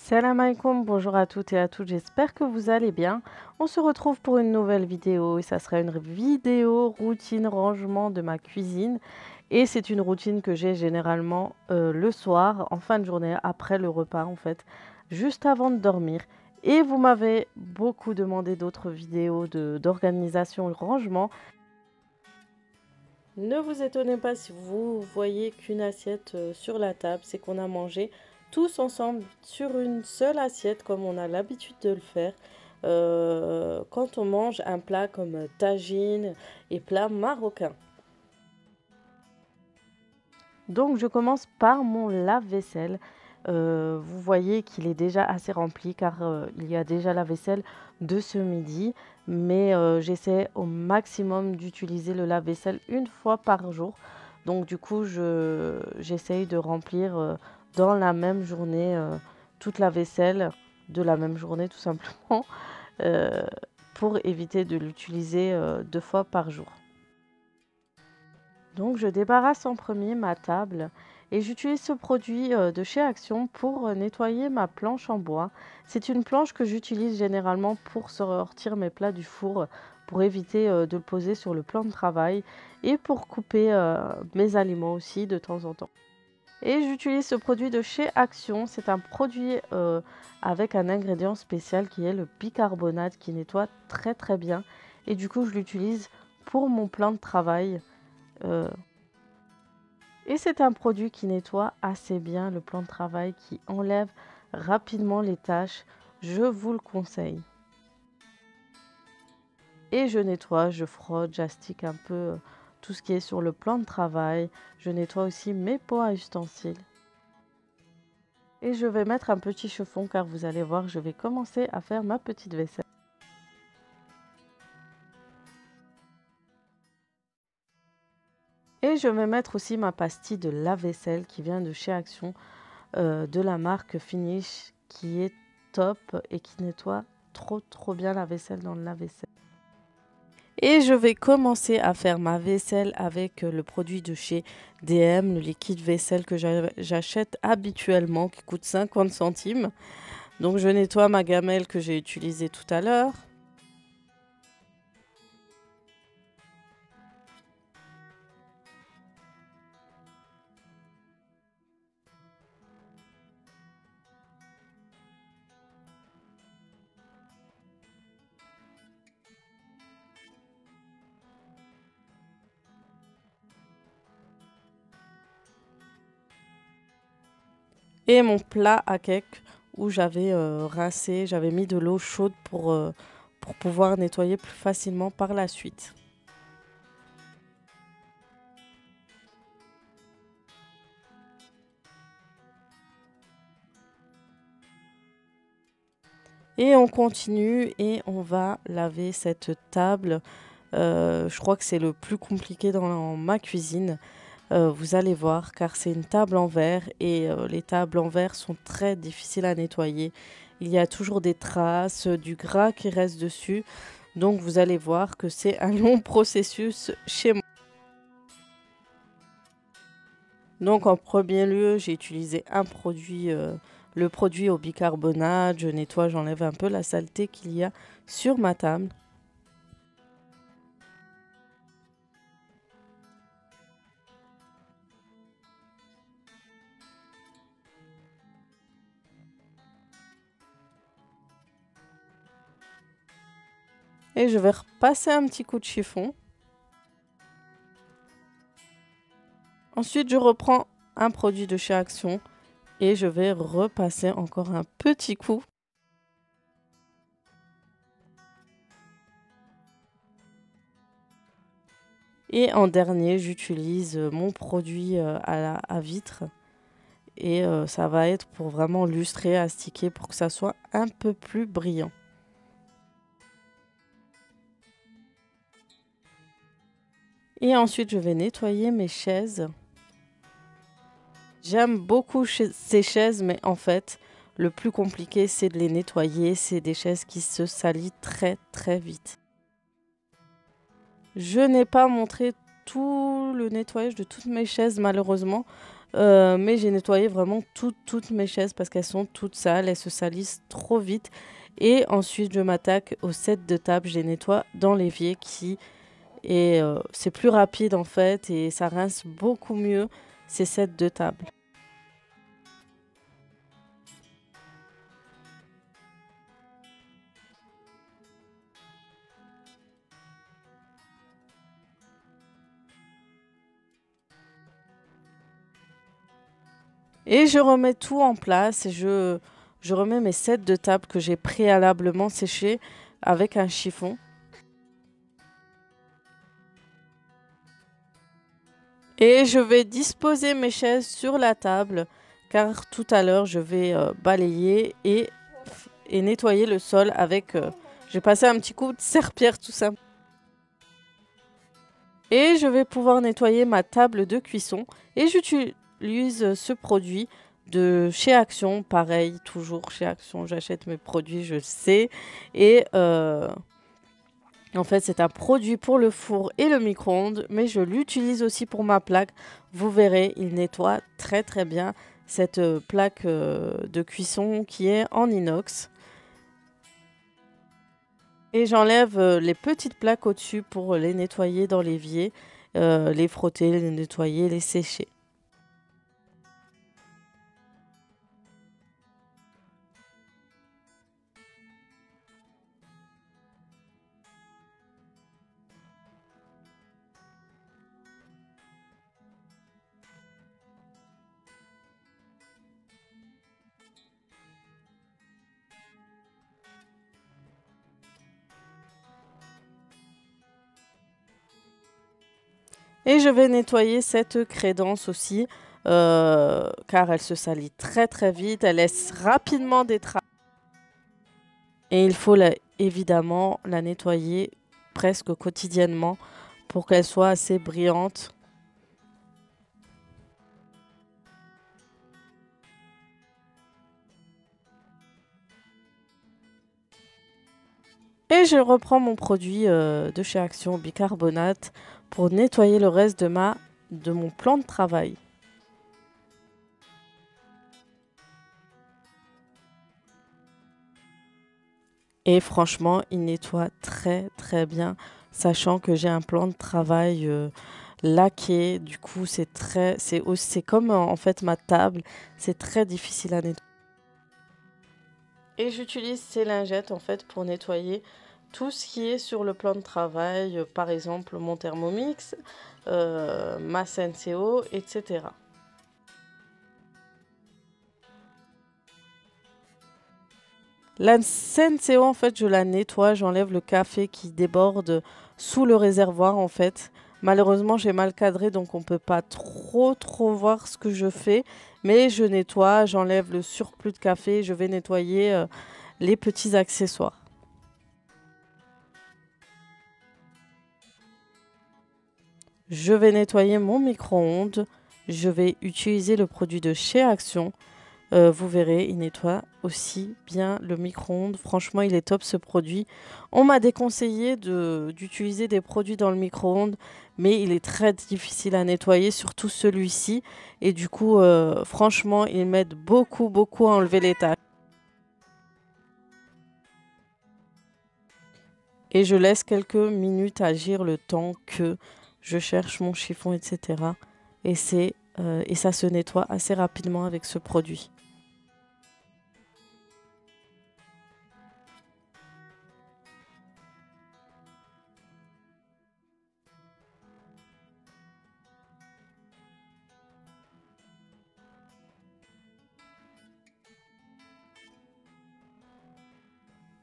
Salam alaikum, bonjour à toutes et à tous, j'espère que vous allez bien. On se retrouve pour une nouvelle vidéo et ça sera une vidéo routine rangement de ma cuisine. Et c'est une routine que j'ai généralement le soir, en fin de journée, après le repas en fait, juste avant de dormir. Et vous m'avez beaucoup demandé d'autres vidéos d'organisation et rangement. Ne vous étonnez pas si vous voyez qu'une assiette sur la table, c'est qu'on a mangé tous ensemble sur une seule assiette comme on a l'habitude de le faire quand on mange un plat comme tagine et plat marocain. Donc je commence par mon lave-vaisselle. Vous voyez qu'il est déjà assez rempli car il y a déjà la vaisselle de ce midi. Mais j'essaie au maximum d'utiliser le lave-vaisselle une fois par jour. Donc du coup, j'essaye de remplir dans la même journée toute la vaisselle de la même journée tout simplement euh, pour éviter de l'utiliser deux fois par jour. Donc je débarrasse en premier ma table et j'utilise ce produit de chez Action pour nettoyer ma planche en bois. C'est une planche que j'utilise généralement pour sortir mes plats du four, pour éviter de le poser sur le plan de travail et pour couper mes aliments aussi de temps en temps. Et j'utilise ce produit de chez Action. C'est un produit avec un ingrédient spécial qui est le bicarbonate qui nettoie très très bien. Et du coup je l'utilise pour mon plan de travail. euh, Et c'est un produit qui nettoie assez bien le plan de travail, qui enlève rapidement les tâches. Je vous le conseille. Et je nettoie, je frotte, j'astique un peu tout ce qui est sur le plan de travail. Je nettoie aussi mes pots à ustensiles. Et je vais mettre un petit chiffon car vous allez voir, je vais commencer à faire ma petite vaisselle. Et je vais mettre aussi ma pastille de lave-vaisselle qui vient de chez Action, de la marque Finish, qui est top et qui nettoie trop bien la vaisselle dans le lave-vaisselle. Et je vais commencer à faire ma vaisselle avec le produit de chez DM, le liquide vaisselle que j'achète habituellement qui coûte 50 centimes. Donc je nettoie ma gamelle que j'ai utilisée tout à l'heure. Et mon plat à cake où j'avais rincé, j'avais mis de l'eau chaude pour pouvoir nettoyer plus facilement par la suite. Et on continue et on va laver cette table. Je crois que c'est le plus compliqué dans ma cuisine. Vous allez voir, car c'est une table en verre et les tables en verre sont très difficiles à nettoyer. Il y a toujours des traces, du gras qui reste dessus. Donc vous allez voir que c'est un long processus chez moi. Donc en premier lieu, j'ai utilisé un produit, le produit au bicarbonate. Je nettoie, j'enlève un peu la saleté qu'il y a sur ma table. Et je vais repasser un petit coup de chiffon. Ensuite, je reprends un produit de chez Action et je vais repasser encore un petit coup. Et en dernier, j'utilise mon produit à vitre. Et ça va être pour vraiment lustrer, astiquer, pour que ça soit un peu plus brillant. Et ensuite, je vais nettoyer mes chaises. J'aime beaucoup ces chaises, mais en fait, le plus compliqué, c'est de les nettoyer. C'est des chaises qui se salissent très vite. Je n'ai pas montré tout le nettoyage de toutes mes chaises, malheureusement. Mais j'ai nettoyé vraiment toutes mes chaises parce qu'elles sont toutes sales, elles se salissent trop vite et ensuite je m'attaque au set de table, je les nettoie dans l'évier qui est, c'est plus rapide en fait et ça rince beaucoup mieux ces sets de table. Et je remets tout en place et je remets mes sets de table que j'ai préalablement séchés avec un chiffon. Et je vais disposer mes chaises sur la table car tout à l'heure je vais balayer et nettoyer le sol avec... j'ai passé un petit coup de serpillère tout simple. Et je vais pouvoir nettoyer ma table de cuisson et j'utilise ce produit de chez Action, pareil, toujours chez Action, j'achète mes produits, je le sais. Et en fait, c'est un produit pour le four et le micro-ondes, mais je l'utilise aussi pour ma plaque. Vous verrez, il nettoie très très bien cette plaque de cuisson qui est en inox. Et j'enlève les petites plaques au-dessus pour les nettoyer dans l'évier, les frotter, les nettoyer, les sécher. Et je vais nettoyer cette crédence aussi, car elle se salit très très vite, elle laisse rapidement des traces. Et il faut évidemment la nettoyer presque quotidiennement pour qu'elle soit assez brillante. Et je reprends mon produit de chez Action bicarbonate pour nettoyer le reste de mon plan de travail. Et franchement, il nettoie très très bien, sachant que j'ai un plan de travail laqué. Du coup, c'est comme en fait ma table, c'est très difficile à nettoyer. Et j'utilise ces lingettes en fait pour nettoyer tout ce qui est sur le plan de travail, par exemple mon Thermomix, ma Senseo, etc. La Senseo, en fait, je la nettoie, j'enlève le café qui déborde sous le réservoir, en fait. Malheureusement, j'ai mal cadré, donc on peut pas trop voir ce que je fais. Mais je nettoie, j'enlève le surplus de café, je vais nettoyer les petits accessoires. Je vais nettoyer mon micro-ondes. Je vais utiliser le produit de chez Action. Vous verrez, il nettoie aussi bien le micro-ondes. Franchement, il est top ce produit. On m'a déconseillé d'utiliser des produits dans le micro-ondes, mais il est très difficile à nettoyer, surtout celui-ci. Et du coup, franchement, il m'aide beaucoup à enlever les taches. Et je laisse quelques minutes agir le temps que je cherche mon chiffon, etc. Et ça se nettoie assez rapidement avec ce produit.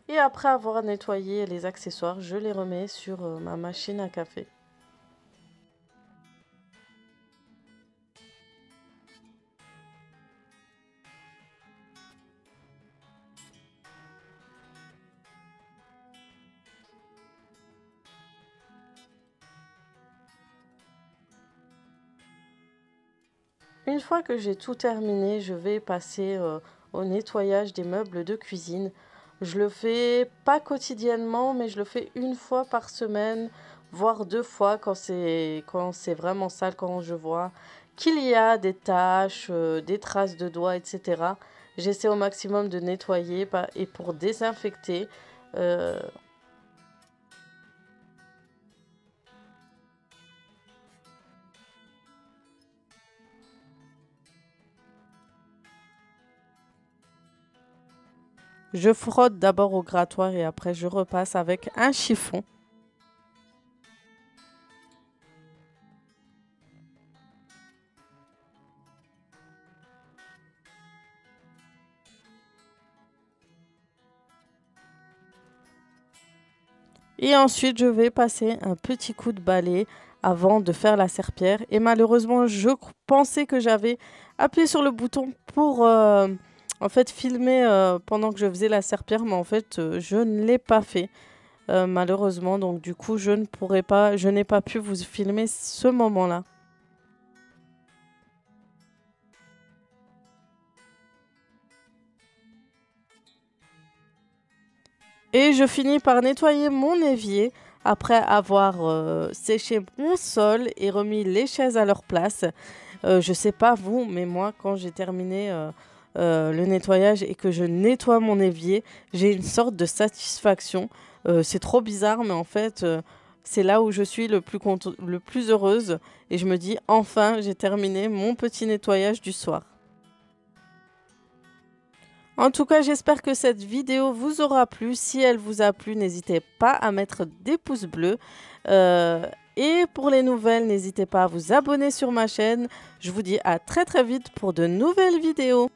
Et après avoir nettoyé les accessoires, je les remets sur ma machine à café. Une fois que j'ai tout terminé, je vais passer au nettoyage des meubles de cuisine. Je le fais pas quotidiennement, mais je le fais une fois par semaine, voire deux fois quand c'est vraiment sale, quand je vois qu'il y a des taches, des traces de doigts, etc. J'essaie au maximum de nettoyer et pour désinfecter. euh, je frotte d'abord au grattoir et après je repasse avec un chiffon. Et ensuite, je vais passer un petit coup de balai avant de faire la serpillère. Et malheureusement, pensais que j'avais appuyé sur le bouton pour en fait filmer pendant que je faisais la serpillère, mais en fait, je ne l'ai pas fait malheureusement. Donc du coup, je n'ai pas pu vous filmer ce moment-là. Et je finis par nettoyer mon évier après avoir séché mon sol et remis les chaises à leur place. Je sais pas vous, mais moi, quand j'ai terminé le nettoyage et que je nettoie mon évier, j'ai une sorte de satisfaction. C'est trop bizarre, mais en fait, c'est là où je suis le plus heureuse. Et je me dis, enfin, j'ai terminé mon petit nettoyage du soir. En tout cas, j'espère que cette vidéo vous aura plu. Si elle vous a plu, n'hésitez pas à mettre des pouces bleus. Euh, et pour les nouvelles, n'hésitez pas à vous abonner sur ma chaîne. Je vous dis à très très vite pour de nouvelles vidéos.